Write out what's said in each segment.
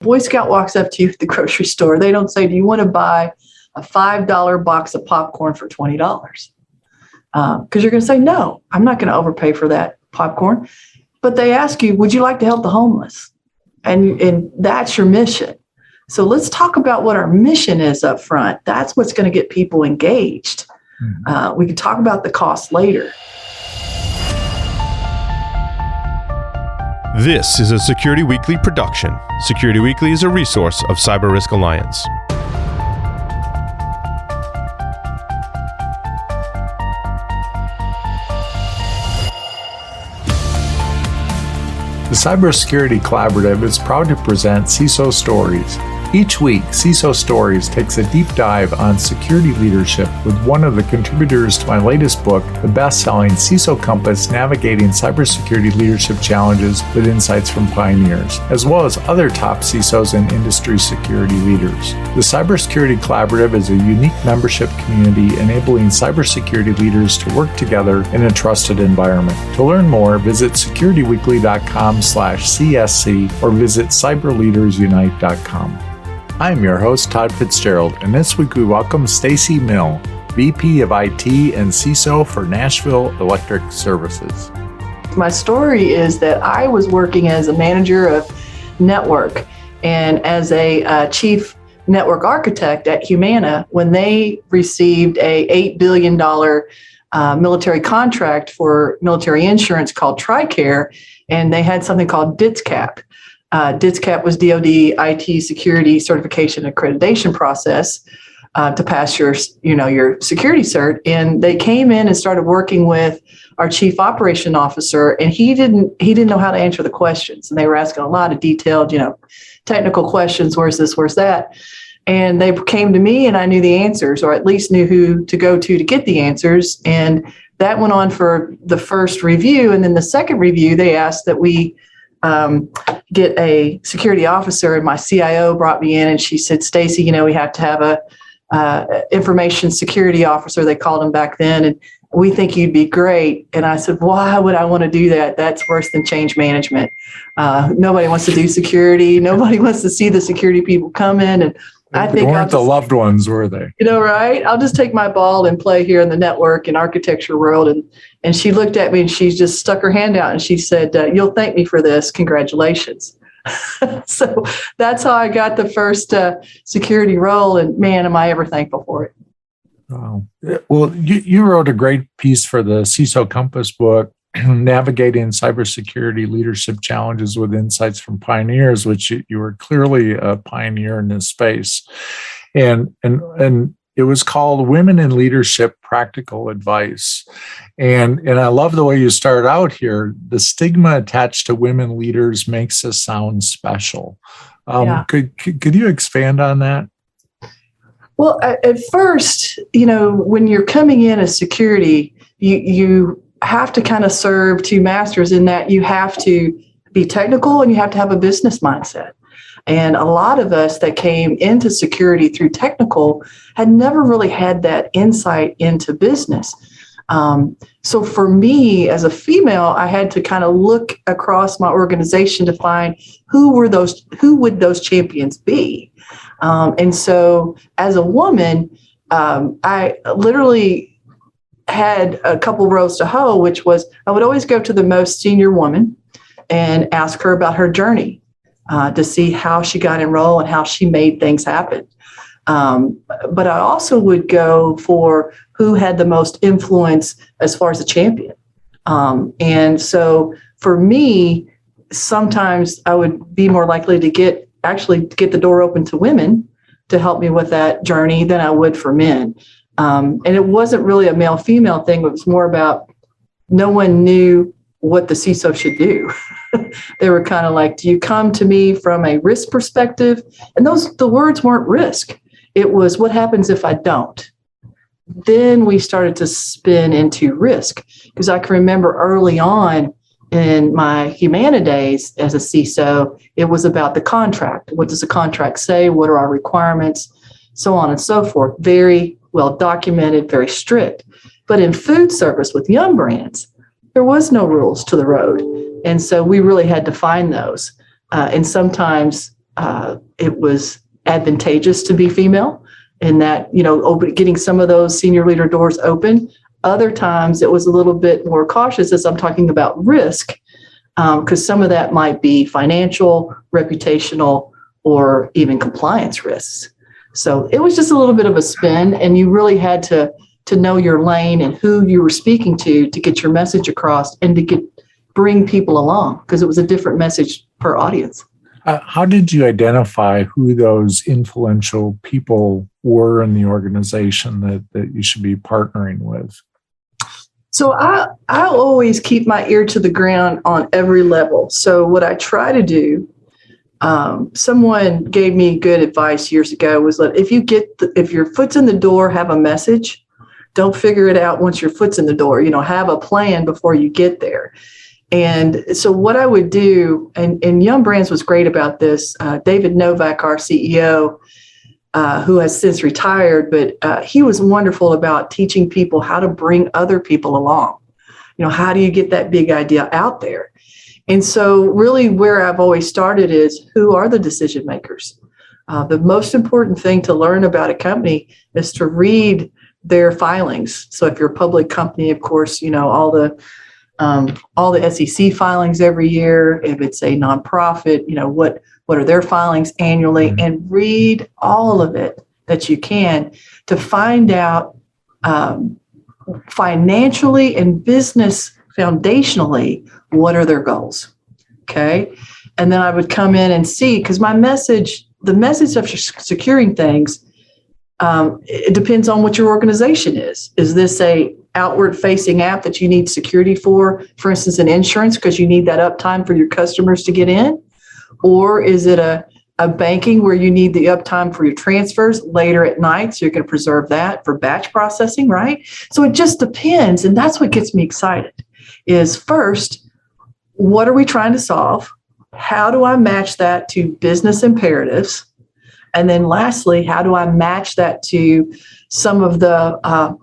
Boy Scout walks up to you at the grocery store. They don't say, do you want to buy a $5 box of popcorn for $20? Because you're going to say, no, I'm not going to overpay for that popcorn. But they ask you, would you like to help the homeless? And that's your mission. So let's talk about what our mission is up front. That's what's going to get people engaged. We can talk about the cost later. This is a Security Weekly production. Security Weekly is a resource of Cyber Risk Alliance. The Cybersecurity Collaborative is proud to present CISO Stories. Each week, CISO Stories takes a deep dive on security leadership with one of the contributors to my latest book, the best-selling CISO Compass: Navigating Cybersecurity Leadership Challenges with Insights from Pioneers, as well as other top CISOs and industry security leaders. The Cybersecurity Collaborative is a unique membership community enabling cybersecurity leaders to work together in a trusted environment. To learn more, visit securityweekly.com/CSC or visit cyberleadersunite.com. I'm your host, Todd Fitzgerald, and this week we welcome Stacy Mill, VP of IT and CISO for Nashville Electric Services. My story is that I was working as a manager of network and as a chief network architect at Humana when they received a $8 billion military contract for military insurance called TRICARE, and they had something called DITSCAP. DITSCAP was DoD IT security certification accreditation process to pass your security cert. And they came in and started working with our chief operation officer, and he didn't know how to answer the questions. And they were asking a lot of detailed, technical questions. Where's this? Where's that? And they came to me, and I knew the answers, or at least knew who to go to get the answers. And that went on for the first review. And then the second review, they asked that we get a security officer, and my CIO brought me in and she said, Stacy, we have to have a information security officer, they called him back then, and we think you'd be great. And I said, why would I want to do that? That's worse than change management. Nobody wants to do security. Nobody wants to see the security people come in. And I think they weren't the loved ones, were they? Right? I'll just take my ball and play here in the network and architecture world. And she looked at me and she just stuck her hand out and she said, you'll thank me for this. Congratulations. So that's how I got the first security role. And man, am I ever thankful for it. Wow. Well, you wrote a great piece for the CISO Compass book, Navigating Cybersecurity Leadership Challenges with Insights from Pioneers, which you were clearly a pioneer in this space. And it was called Women in Leadership: Practical Advice. And I love the way you started out here. The stigma attached to women leaders makes us sound special. Could you expand on that? Well, at first, when you're coming in as security, you have to kind of serve two masters in that you have to be technical and you have to have a business mindset. And a lot of us that came into security through technical had never really had that insight into business. So for me as a female, I had to kind of look across my organization to find who would those champions be. And so as a woman, I literally had a couple rows to hoe, which was I would always go to the most senior woman and ask her about her journey to see how she got enrolled and how she made things happen. But I also would go for who had the most influence as far as a champion. And so for me, sometimes I would be more likely to get the door open to women to help me with that journey than I would for men. And it wasn't really a male-female thing. It was more about no one knew what the CISO should do. They were kind of like, do you come to me from a risk perspective? And the words weren't risk. It was what happens if I don't? Then we started to spin into risk, because I can remember early on in my Humana days as a CISO, it was about the contract. What does the contract say? What are our requirements? So on and so forth. Very well documented, very strict. But in food service with Yum Brands, there was no rules to the road. And so we really had to find those. And sometimes it was advantageous to be female in that, getting some of those senior leader doors open. Other times it was a little bit more cautious as I'm talking about risk, because some of that might be financial, reputational, or even compliance risks. So it was just a little bit of a spin, and you really had to know your lane and who you were speaking to get your message across and to bring people along, because it was a different message per audience. How did you identify who those influential people were in the organization that you should be partnering with? So I always keep my ear to the ground on every level. So what I try to do, someone gave me good advice years ago, was that if your foot's in the door, have a message. Don't figure it out once your foot's in the door. Have a plan before you get there. And so what I would do, and Young Brands was great about this. David Novak, our CEO, who has since retired, but he was wonderful about teaching people how to bring other people along. How do you get that big idea out there? And so really where I've always started is, who are the decision makers? The most important thing to learn about a company is to read their filings. So if you're a public company, of course, all the SEC filings every year. If it's a nonprofit, what are their filings annually, and read all of it that you can to find out financially and business foundationally, what are their goals? Okay. And then I would come in and see, because the message of securing things, it depends on what your organization is. Is this a outward facing app that you need security for instance, in insurance, because you need that uptime for your customers to get in? Or is it a banking where you need the uptime for your transfers later at night, so you're going to preserve that for batch processing, right? So it just depends. And that's what gets me excited is, first, what are we trying to solve? How do I match that to business imperatives? And then lastly, how do I match that to some of the,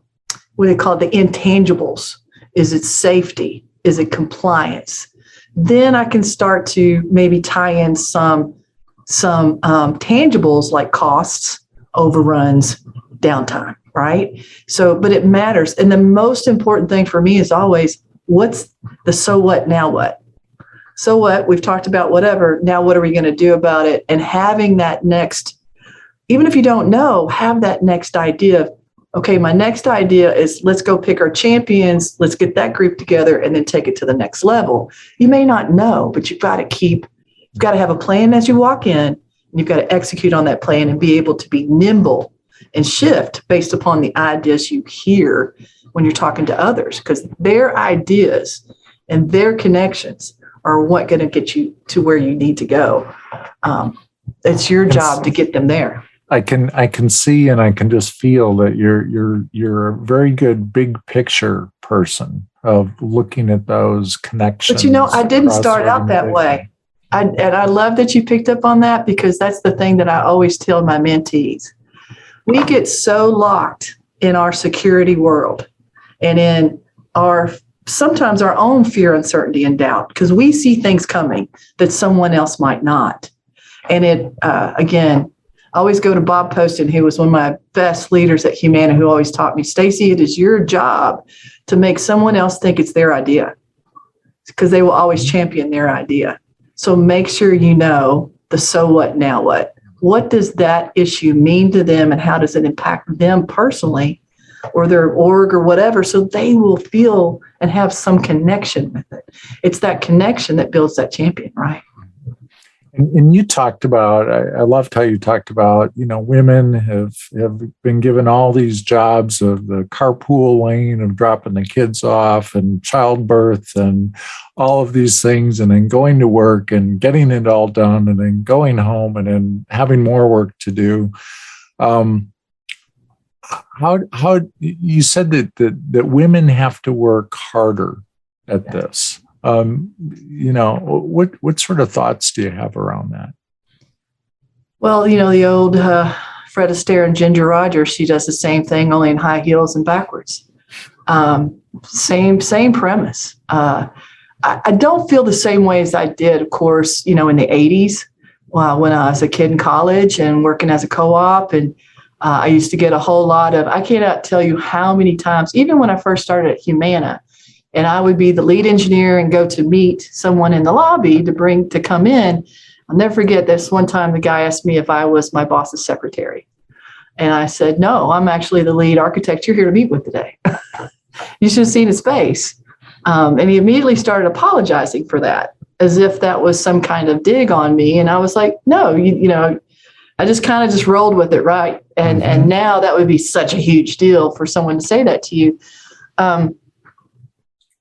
what they call the intangibles? Is it safety? Is it compliance? Then I can start to maybe tie in some tangibles like costs, overruns, downtime, right? So, but it matters. And the most important thing for me is always, what's the so what, now what? So what? We've talked about whatever. Now what are we going to do about it? And having that next, even if you don't know, have that next idea of, okay, my next idea is, let's go pick our champions. Let's get that group together and then take it to the next level. You may not know, but you've got to have a plan as you walk in, and you've got to execute on that plan and be able to be nimble and shift based upon the ideas you hear when you're talking to others, because their ideas and their connections are what going to get you to where you need to go. It's your job to get them there. I can see and I can just feel that you're a very good big picture person of looking at those connections. But I didn't start out that way. And I love that you picked up on that, because that's the thing that I always tell my mentees. We get so locked in our security world and in sometimes our own fear, uncertainty, and doubt, because we see things coming that someone else might not. And again, I always go to Bob Poston, who was one of my best leaders at Humana, who always taught me, Stacy, it is your job to make someone else think it's their idea, because they will always champion their idea. So make sure you know the so what, now what. What does that issue mean to them, and how does it impact them personally or their org or whatever, so they will feel and have some connection with it. It's that connection that builds that champion, right? And you talked about, I loved how you talked about, women have been given all these jobs of the carpool lane, of dropping the kids off, and childbirth and all of these things, and then going to work and getting it all done, and then going home and then having more work to do. How you said that women have to work harder at this. What sort of thoughts do you have around that? Well, the old Fred Astaire and Ginger Rogers, she does the same thing, only in high heels and backwards. Same premise. I don't feel the same way as I did, of course, in the 80s, when I was a kid in college and working as a co-op. And I used to get a whole lot of, I cannot tell you how many times, even when I first started at Humana, and I would be the lead engineer and go to meet someone in the lobby to come in. I'll never forget this one time the guy asked me if I was my boss's secretary. And I said, no, I'm actually the lead architect you're here to meet with today. You should have seen his face. And he immediately started apologizing for that, as if that was some kind of dig on me. And I was like, no, I just kind of just rolled with it, right? And now that would be such a huge deal for someone to say that to you.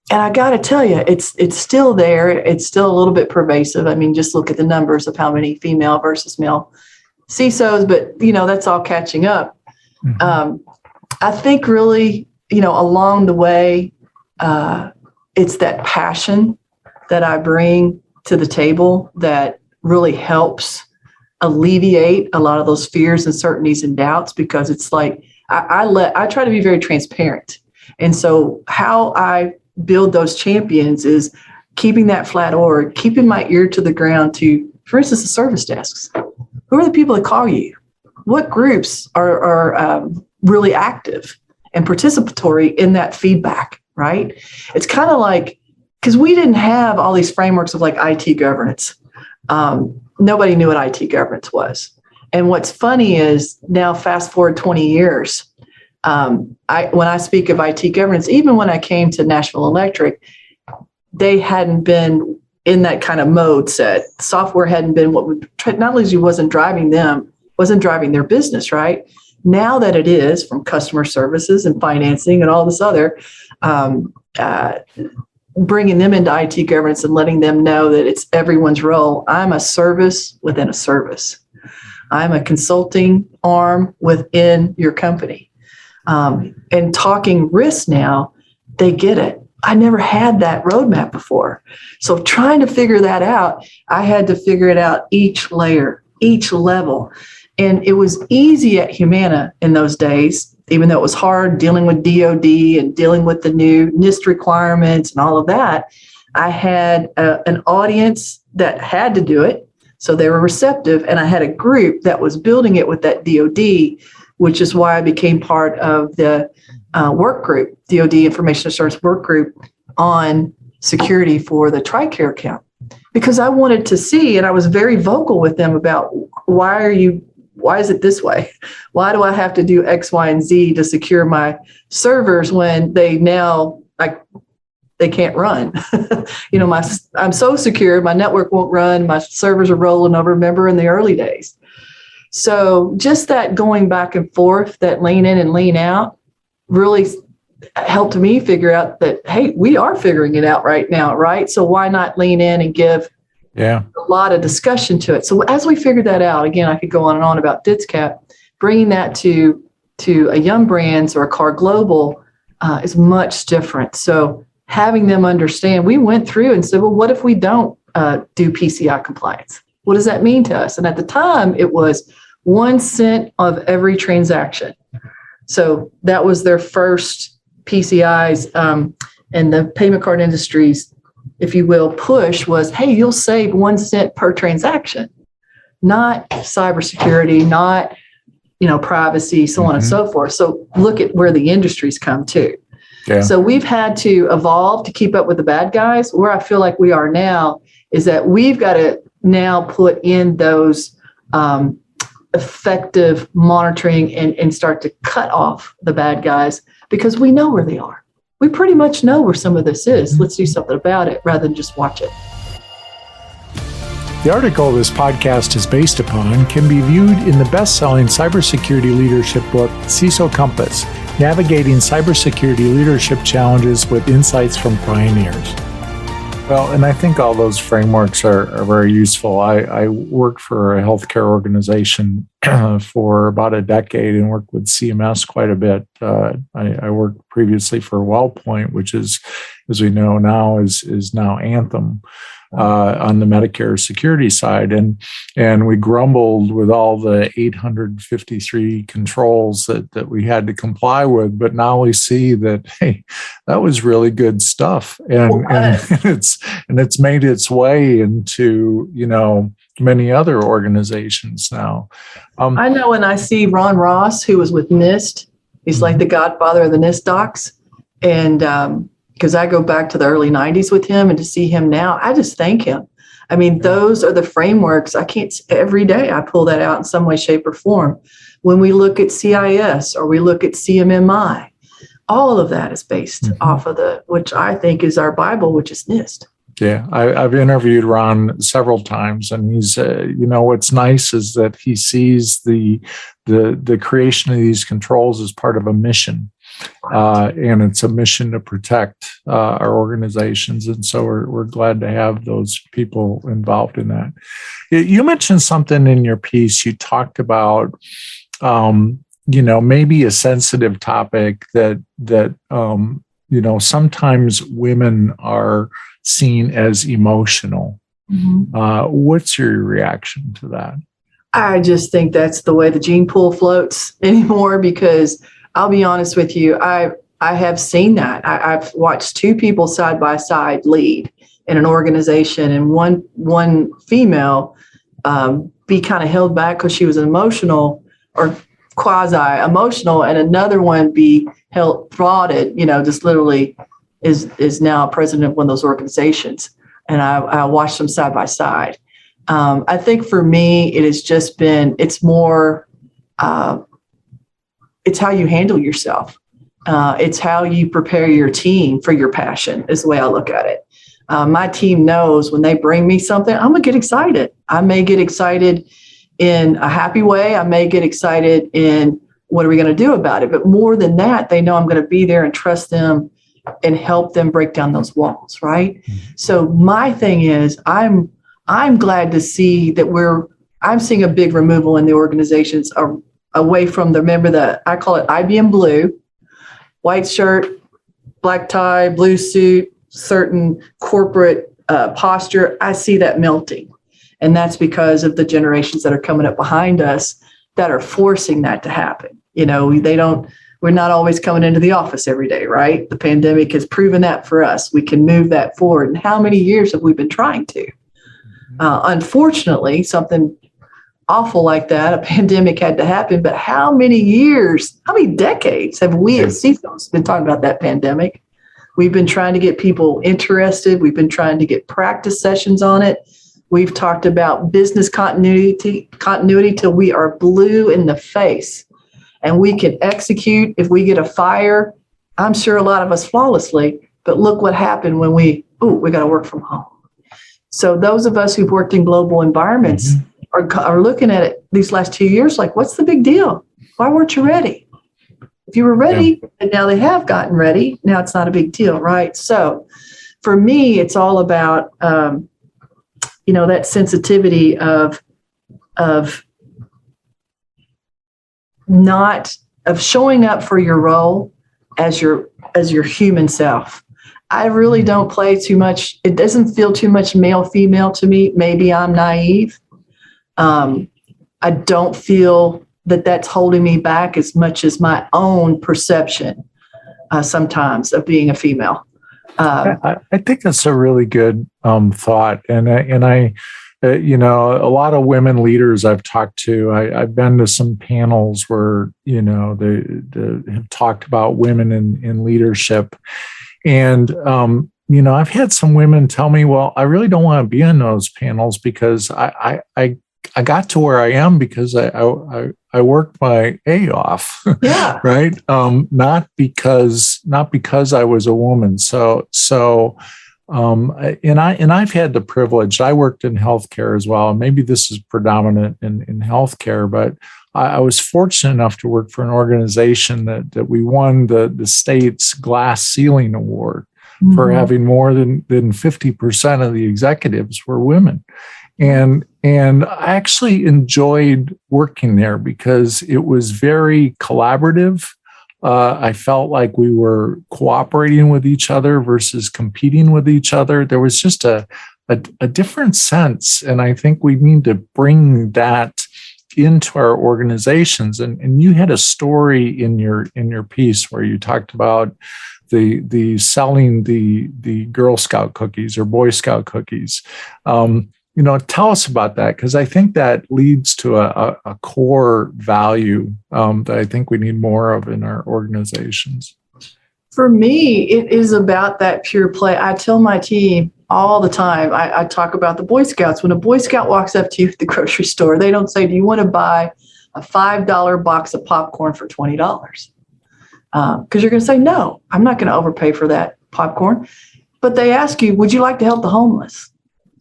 And I got to tell you, it's still there. It's still a little bit pervasive. I mean, just look at the numbers of how many female versus male CISOs, but that's all catching up. I think really, along the way, it's that passion that I bring to the table that really helps alleviate a lot of those fears, uncertainties, and doubts, because it's like I try to be very transparent. And so how I build those champions is keeping that flat org, keeping my ear to the ground to, for instance, the service desks. Who are the people that call you? What groups are really active and participatory in that feedback, right? It's kind of like, because we didn't have all these frameworks of like IT governance. Nobody knew what IT governance was. And what's funny is now fast forward 20 years, when I speak of IT governance, even when I came to Nashville Electric, they hadn't been in that kind of mode set. Software hadn't been technology wasn't driving their business, right? Now that it is, from customer services and financing and all this other, bringing them into IT governance and letting them know that it's everyone's role. I'm a service within a service. I'm a consulting arm within your company. And talking risk now, they get it. I never had that roadmap before. So trying to figure that out, I had to figure it out each layer, each level. And it was easy at Humana in those days, even though it was hard dealing with DOD and dealing with the new NIST requirements and all of that. I had an audience that had to do it, so they were receptive. And I had a group that was building it with that DOD, which is why I became part of the work group, DOD Information Assurance Work Group on security for the TRICARE account, because I wanted to see, and I was very vocal with them about why is it this way? Why do I have to do X, Y, and Z to secure my servers when they can't run? I'm so secure, my network won't run, my servers are rolling over, remember in the early days. So just that going back and forth, that lean in and lean out, really helped me figure out that, hey, we are figuring it out right now, right? So why not lean in and give a lot of discussion to it? So as we figured that out, again, I could go on and on about DITSCAP, bringing that to a Yum Brands or a Car Global is much different. So having them understand, we went through and said, well, what if we don't do PCI compliance? What does that mean to us? And at the time, it was 1 cent of every transaction. So that was their first PCIs, and the payment card industry's, if you will, push was, hey, you'll save 1 cent per transaction, not cybersecurity, not, privacy, so on and so forth. So look at where the industry's come to. Yeah. So we've had to evolve to keep up with the bad guys. Where I feel like we are now is that we've got to now put in those effective monitoring and start to cut off the bad guys, because we know where they are. We pretty much know where some of this is. Let's do something about it rather than just watch it. The article this podcast is based upon can be viewed in the best-selling cybersecurity leadership book, CISO Compass, Navigating Cybersecurity Leadership Challenges with Insights from Pioneers. Well, and I think all those frameworks are very useful. I worked for a healthcare organization for about a decade and worked with CMS quite a bit. I worked previously for WellPoint, which is, as we know now, is now Anthem. On the Medicare security side. And we grumbled with all the 853 controls that we had to comply with, but now we see that, hey, that was really good stuff. And it's made its way into, many other organizations now. I know when I see Ron Ross, who was with NIST, he's like the godfather of the NIST docs. And because I go back to the early 90s with him, and to see him now, I just thank him. I mean, those are the frameworks. Every day I pull that out in some way, shape, or form. When we look at CIS or we look at CMMI, all of that is based off of which I think is our Bible, which is NIST. Yeah, I've interviewed Ron several times, and he's, what's nice is that he sees the creation of these controls as part of a mission, and it's a mission to protect our organizations, and so we're glad to have those people involved in that. You mentioned something in your piece. You talked about, maybe a sensitive topic that sometimes women are seen as emotional. What's your reaction to that? I just think that's the way the gene pool floats anymore, because I'll be honest with you, I have seen that. I've watched two people side by side lead in an organization, and one female be kind of held back because she was emotional or quasi-emotional, and another one be held thwarted, just literally is now president of one of those organizations. And I watched them side by side. I think for me, it has just been, it's more, it's how you handle yourself. It's how you prepare your team for your passion is the way I look at it. My team knows when they bring me something, I'm going to get excited. I may get excited in a happy way. I may get excited in what are we going to do about it? But more than that, they know I'm going to be there and trust them and help them break down those walls, right? So my thing is, I'm glad to see that I'm seeing a big removal in the organizations away from I call it IBM blue, white shirt, black tie, blue suit, certain corporate posture. I see that melting. And that's because of the generations that are coming up behind us that are forcing that to happen. We're not always coming into the office every day, right? The pandemic has proven that for us. We can move that forward. And how many years have we been trying to? Unfortunately, something awful like that, a pandemic had to happen. But how many decades have we as CISOs been talking about that pandemic? We've been trying to get people interested. We've been trying to get practice sessions on it. We've talked about business continuity till we are blue in the face. And we can execute if we get a fire. I'm sure a lot of us flawlessly, but look what happened when we got to work from home. So those of us who've worked in global environments are looking at it these last 2 years like, what's the big deal? Why weren't you ready? If you were ready, and now they have gotten ready, now it's not a big deal, right? So for me, it's all about, that sensitivity of showing up for your role as your human self. I really don't play too much. It doesn't feel too much male, female to me. Maybe I'm naive. I don't feel that that's holding me back as much as my own perception sometimes of being a female. I think that's a really good thought. And I a lot of women leaders I've talked to, I've been to some panels where, they have talked about women in leadership. And, I've had some women tell me, well, I really don't want to be in those panels because I got to where I am because I worked my A off, right? Not because I was a woman. And I've had the privilege. I worked in healthcare as well. And maybe this is predominant in healthcare, but I was fortunate enough to work for an organization that we won the state's glass ceiling award for having more than 50% of the executives were women. And I actually enjoyed working there because it was very collaborative. I felt like we were cooperating with each other versus competing with each other. There was just a different sense. And I think we need to bring that into our organizations. And you had a story in your piece where you talked about the selling the Girl Scout cookies or Boy Scout cookies. tell us about that, because I think that leads to a core value that I think we need more of in our organizations. For me, it is about that pure play. I tell my team all the time, I talk about the Boy Scouts. When a Boy Scout walks up to you at the grocery store, they don't say, do you want to buy a $5 box of popcorn for $20? Because you're going to say, no, I'm not going to overpay for that popcorn. But they ask you, would you like to help the homeless?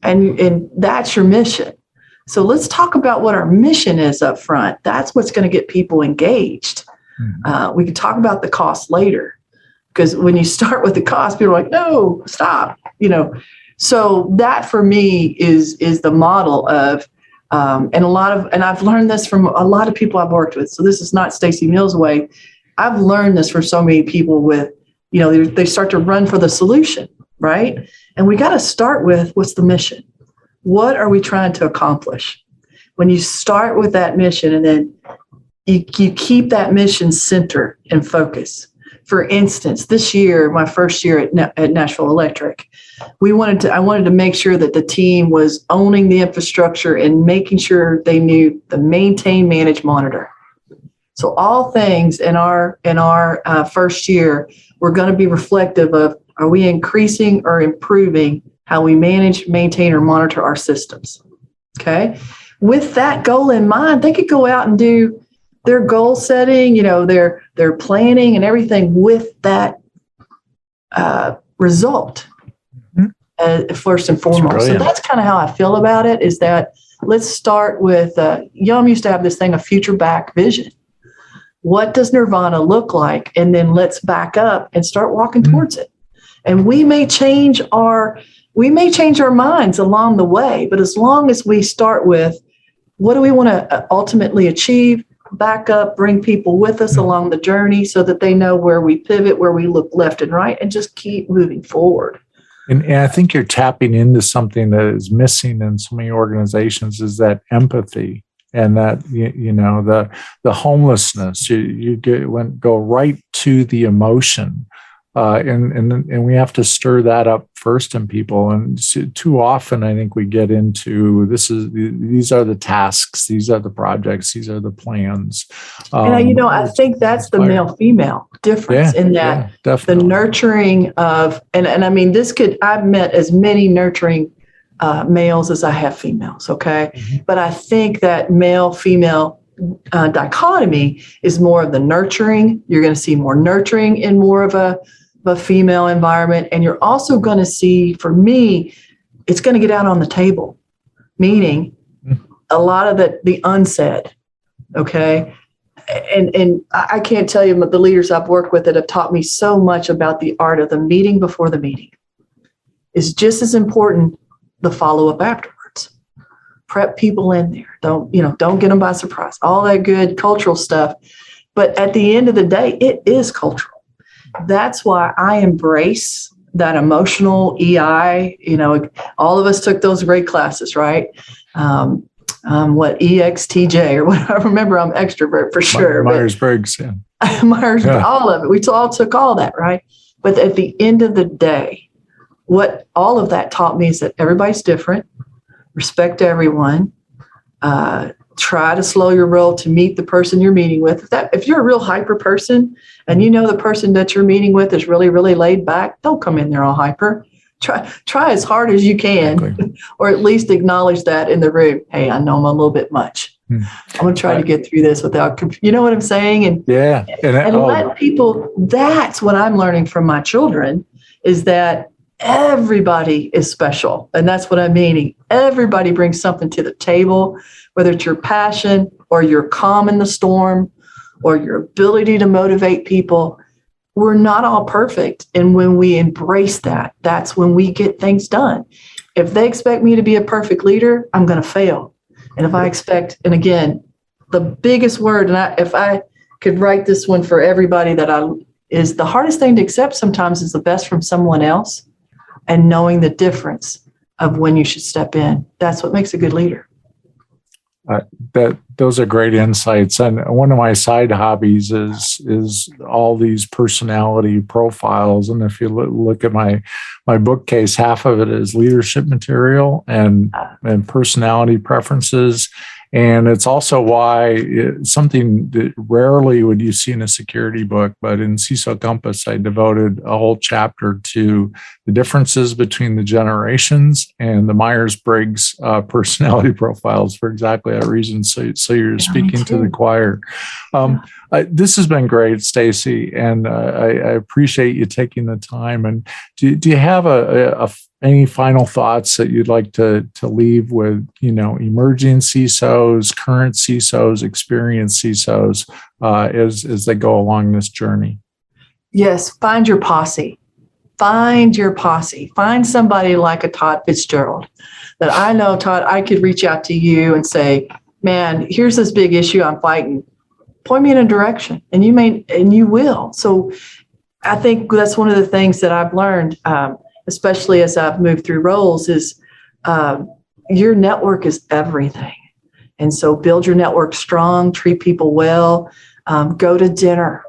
And that's your mission. So let's talk about what our mission is up front. That's what's going to get people engaged. We can talk about the cost later. Because when you start with the cost, people are like, no, stop. So that for me is the model of, and I've learned this from a lot of people I've worked with. So this is not Stacy Mills' way. I've learned this from so many people with, they start to run for the solution, right? And we got to start with, what's the mission? What are we trying to accomplish? When you start with that mission and then you keep that mission center and focus. For instance, this year, my first year at Nashville Electric, I wanted to make sure that the team was owning the infrastructure and making sure they knew the maintain, manage, monitor. So all things in our first year were going to be reflective of, are we increasing or improving how we manage, maintain, or monitor our systems? Okay. With that goal in mind, they could go out and do their goal setting, their planning and everything with that result first and foremost. So that's kind of how I feel about it, is that let's start with, Yum used to have this thing, a future back vision. What does Nirvana look like? And then let's back up and start walking towards it. And we may change our minds along the way, but as long as we start with, what do we want to ultimately achieve? Back up, bring people with us along the journey so that they know where we pivot, where we look left and right, and just keep moving forward. And I think you're tapping into something that is missing in so many organizations, is that empathy and that, the homelessness. You go right to the emotion. And we have to stir that up first in people. And too often, I think we get into these are the tasks, these are the projects, these are the plans. I think that's the male-female difference in that the nurturing of, and I mean, I've met as many nurturing males as I have females. Okay. Mm-hmm. But I think that male-female dichotomy is more of the nurturing. You're going to see more nurturing in more of a female environment. And you're also going to see, for me, it's going to get out on the table, meaning a lot of the unsaid. Okay. And I can't tell you, but the leaders I've worked with that have taught me so much about the art of the meeting before the meeting. Is just as important, the follow-up afterwards. Prep people in there. Don't get them by surprise. All that good cultural stuff. But at the end of the day, it is cultural. That's why I embrace that emotional EI. All of us took those great classes, right? What EXTJ or what? I remember I'm extrovert for sure. Myers-Briggs, yeah. All of it. We all took all that, right? But at the end of the day, what all of that taught me is that everybody's different. Respect everyone. Try to slow your roll to meet the person you're meeting with. If you're a real hyper person and the person that you're meeting with is really, really laid back, don't come in there all hyper. Try as hard as you can, or at least acknowledge that in the room. Hey, I know I'm a little bit much. I'm going to try to get through this without, you know what I'm saying? And let people, that's what I'm learning from my children, is that everybody is special. And that's what I'm meaning. Everybody brings something to the table, whether it's your passion or your calm in the storm or your ability to motivate people. We're not all perfect. And when we embrace that, that's when we get things done. If they expect me to be a perfect leader, I'm going to fail. And if I expect, and again, the biggest word, and if I could write this one for everybody, is the hardest thing to accept sometimes is the best from someone else, and knowing the difference of when you should step in. That's what makes a good leader. Those are great insights. And one of my side hobbies is all these personality profiles. And if you look at my bookcase, half of it is leadership material and personality preferences. And it's also why something that rarely would you see in a security book, but in CISO Compass, I devoted a whole chapter to the differences between the generations and the Myers-Briggs personality profiles for exactly that reason. So you're speaking to the choir. This has been great, Stacy, and I appreciate you taking the time. And do you have any final thoughts that you'd like to leave with, emerging CISOs, current CISOs, experienced CISOs as they go along this journey? Yes, find your posse. Find your posse. Find somebody like a Todd Fitzgerald that I know, Todd, I could reach out to you and say, man, here's this big issue I'm fighting. Point me in a direction, and you will. So I think that's one of the things that I've learned, especially as I've moved through roles, is your network is everything. And so build your network strong, treat people well, go to dinner.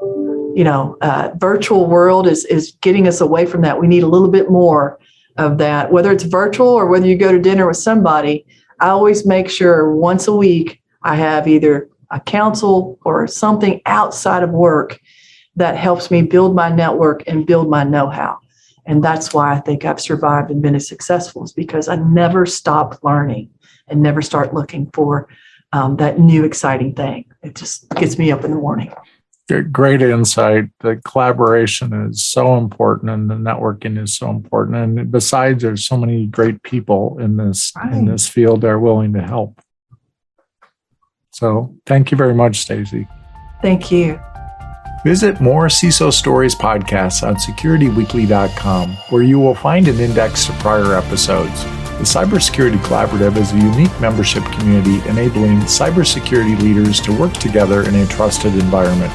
Virtual world is getting us away from that. We need a little bit more of that, whether it's virtual or whether you go to dinner with somebody. I always make sure once a week I have either a counsel or something outside of work that helps me build my network and build my know-how. And that's why I think I've survived and been as successful, is because I never stop learning and never start looking for that new exciting thing. It just gets me up in the morning. Great insight. The collaboration is so important, and the networking is so important. And besides, there's so many great people in this field that are willing to help. So thank you very much, Stacy. Thank you. Visit more CISO Stories podcasts on securityweekly.com, where you will find an index to prior episodes. The Cybersecurity Collaborative is a unique membership community enabling cybersecurity leaders to work together in a trusted environment.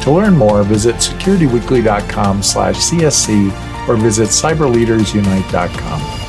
To learn more, visit securityweekly.com/CSC or visit cyberleadersunite.com.